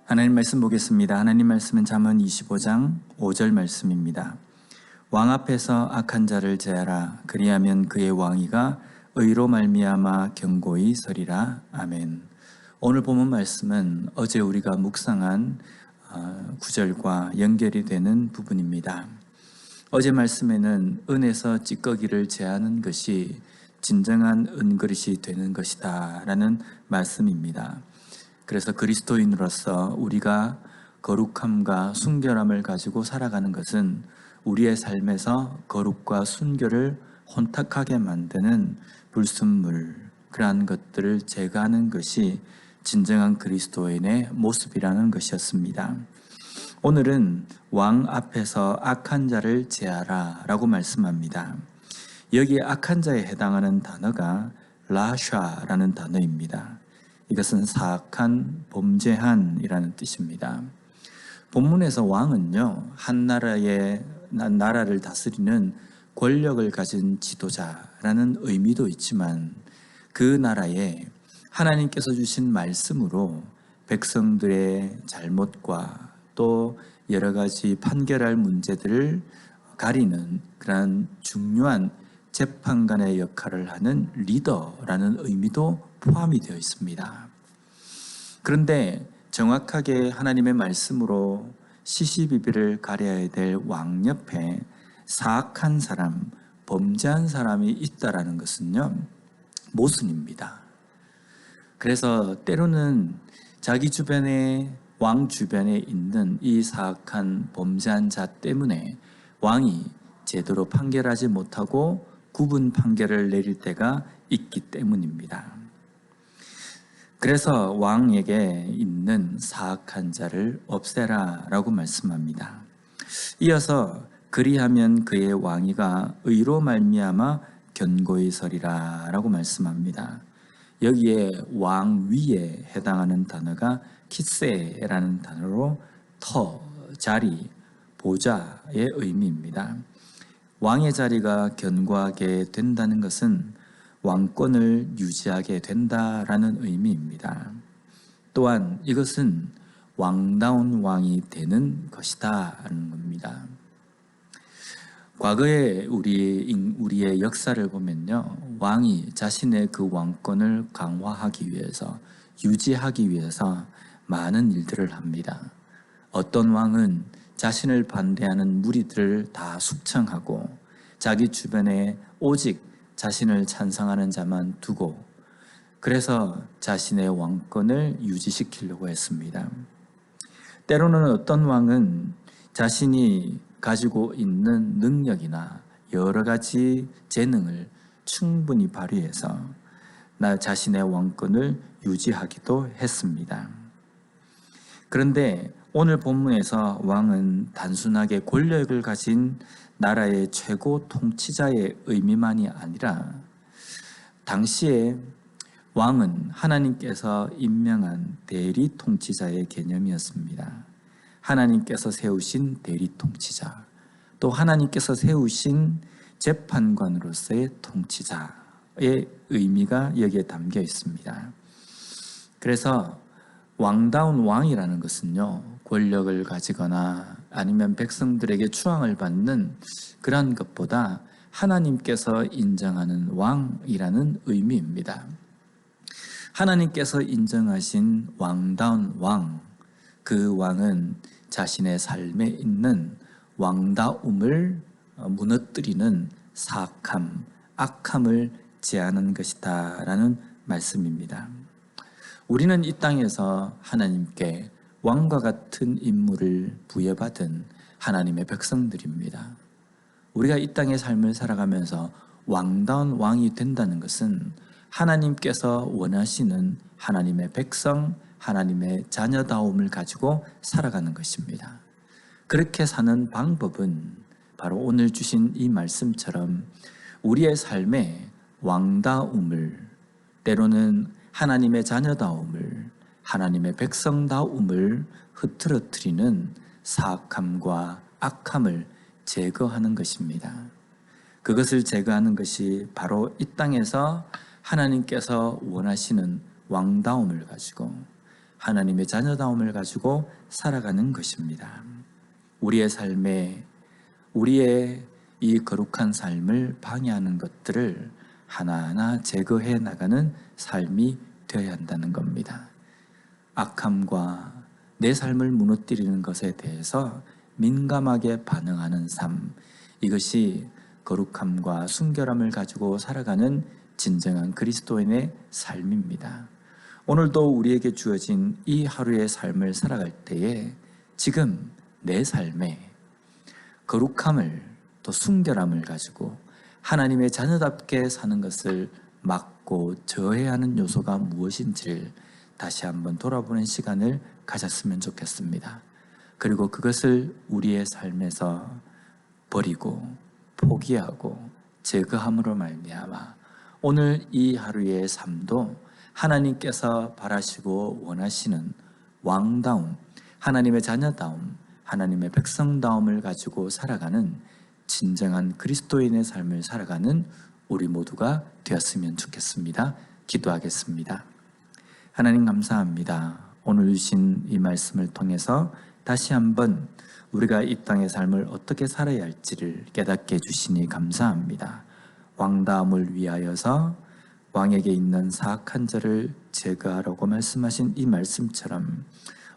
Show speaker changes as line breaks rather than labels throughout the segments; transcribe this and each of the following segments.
하나님 말씀 보겠습니다. 하나님 말씀은 잠언 25장 5절 말씀입니다. 왕 앞에서 악한 자를 제하라. 그리하면 그의 왕위가 의로 말미암아 견고히 서리라. 아멘. 오늘 본문 말씀은 어제 우리가 묵상한 구절과 연결이 되는 부분입니다. 어제 말씀에는 은에서 찌꺼기를 제하는 것이 진정한 은그릇이 되는 것이다 라는 말씀입니다. 그래서 그리스도인으로서 우리가 거룩함과 순결함을 가지고 살아가는 것은 우리의 삶에서 거룩과 순결을 혼탁하게 만드는 불순물, 그러한 것들을 제거하는 것이 진정한 그리스도인의 모습이라는 것이었습니다. 오늘은 왕 앞에서 악한 자를 제하라 라고 말씀합니다. 여기에 악한 자에 해당하는 단어가 라샤라는 단어입니다. 이것은 사악한, 범죄한이라는 뜻입니다. 본문에서 왕은요, 한 나라를 다스리는 권력을 가진 지도자라는 의미도 있지만 그 나라에 하나님께서 주신 말씀으로 백성들의 잘못과 또 여러 가지 판결할 문제들을 가리는 그러한 중요한 재판관의 역할을 하는 리더라는 의미도 포함이 되어 있습니다. 그런데 정확하게 하나님의 말씀으로 시시비비를 가려야 될 왕 옆에 사악한 사람, 범죄한 사람이 있다라는 것은요, 모순입니다. 그래서 때로는 자기 주변에, 왕 주변에 있는 이 사악한 범죄한 자 때문에 왕이 제대로 판결하지 못하고 구분 판결을 내릴 때가 있기 때문입니다. 그래서 왕에게 있는 사악한 자를 없애라 라고 말씀합니다. 이어서 그리하면 그의 왕위가 의로 말미암아 견고히 서리라 라고 말씀합니다. 여기에 왕 위에 해당하는 단어가 키세라는 단어로 터, 자리, 보좌의 의미입니다. 왕의 자리가 견고하게 된다는 것은 왕권을 유지하게 된다라는 의미입니다. 또한 이것은 왕다운 왕이 되는 것이다라는 겁니다. 과거에 우리의 역사를 보면요, 왕이 자신의 그 왕권을 강화하기 위해서, 유지하기 위해서 많은 일들을 합니다. 어떤 왕은 자신을 반대하는 무리들을 다 숙청하고 자기 주변에 오직 자신을 찬성하는 자만 두고, 그래서 자신의 왕권을 유지시키려고 했습니다. 때로는 어떤 왕은 자신이 가지고 있는 능력이나 여러 가지 재능을 충분히 발휘해서 자신의 왕권을 유지하기도 했습니다. 그런데 오늘 본문에서 왕은 단순하게 권력을 가진 나라의 최고 통치자의 의미만이 아니라 당시에 왕은 하나님께서 임명한 대리 통치자의 개념이었습니다. 하나님께서 세우신 대리 통치자, 또 하나님께서 세우신 재판관으로서의 통치자의 의미가 여기에 담겨 있습니다. 그래서 왕다운 왕이라는 것은요, 권력을 가지거나 아니면 백성들에게 추앙을 받는 그런 것보다 하나님께서 인정하는 왕이라는 의미입니다. 하나님께서 인정하신 왕다운 왕, 그 왕은 자신의 삶에 있는 왕다움을 무너뜨리는 사악함, 악함을 제하는 것이다 라는 말씀입니다. 우리는 이 땅에서 하나님께 왕과 같은 임무를 부여받은 하나님의 백성들입니다. 우리가 이 땅의 삶을 살아가면서 왕다운 왕이 된다는 것은 하나님께서 원하시는 하나님의 백성, 하나님의 자녀다움을 가지고 살아가는 것입니다. 그렇게 사는 방법은 바로 오늘 주신 이 말씀처럼 우리의 삶에 왕다움을, 때로는 하나님의 자녀다움을, 하나님의 백성다움을 흐트러뜨리는 사악함과 악함을 제거하는 것입니다. 그것을 제거하는 것이 바로 이 땅에서 하나님께서 원하시는 왕다움을 가지고 하나님의 자녀다움을 가지고 살아가는 것입니다. 우리의 삶에 우리의 이 거룩한 삶을 방해하는 것들을 하나하나 제거해 나가는 삶이 되어야 한다는 겁니다. 악함과 내 삶을 무너뜨리는 것에 대해서 민감하게 반응하는 삶, 이것이 거룩함과 순결함을 가지고 살아가는 진정한 그리스도인의 삶입니다. 오늘도 우리에게 주어진 이 하루의 삶을 살아갈 때에 지금 내 삶에 거룩함을 또 순결함을 가지고 하나님의 자녀답게 사는 것을 막고 저해야 하는 요소가 무엇인지를 다시 한번 돌아보는 시간을 가졌으면 좋겠습니다. 그리고 그것을 우리의 삶에서 버리고 포기하고 제거함으로 말미암아 오늘 이 하루의 삶도 하나님께서 바라시고 원하시는 왕다움, 하나님의 자녀다움, 하나님의 백성다움을 가지고 살아가는 진정한 그리스도인의 삶을 살아가는 우리 모두가 되었으면 좋겠습니다. 기도하겠습니다. 하나님 감사합니다. 오늘 주신 이 말씀을 통해서 다시 한번 우리가 이 땅의 삶을 어떻게 살아야 할지를 깨닫게 해주시니 감사합니다. 왕다움을 위하여서 왕에게 있는 사악한 자를 제거하라고 말씀하신 이 말씀처럼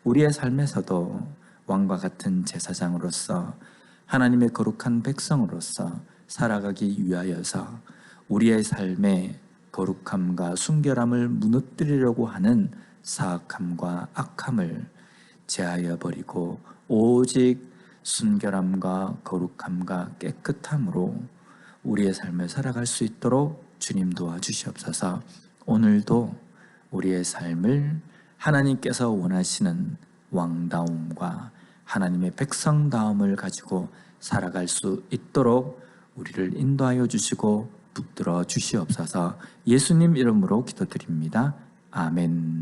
우리의 삶에서도 왕과 같은 제사장으로서 하나님의 거룩한 백성으로서 살아가기 위하여서 우리의 삶의 거룩함과 순결함을 무너뜨리려고 하는 사악함과 악함을 제하여 버리고 오직 순결함과 거룩함과 깨끗함으로 우리의 삶을 살아갈 수 있도록 주님 도와주시옵소서. 오늘도 우리의 삶을 하나님께서 원하시는 왕다움과 하나님의 백성다움을 가지고 살아갈 수 있도록 우리를 인도하여 주시고 붙들어 주시옵소서. 예수님 이름으로 기도드립니다. 아멘.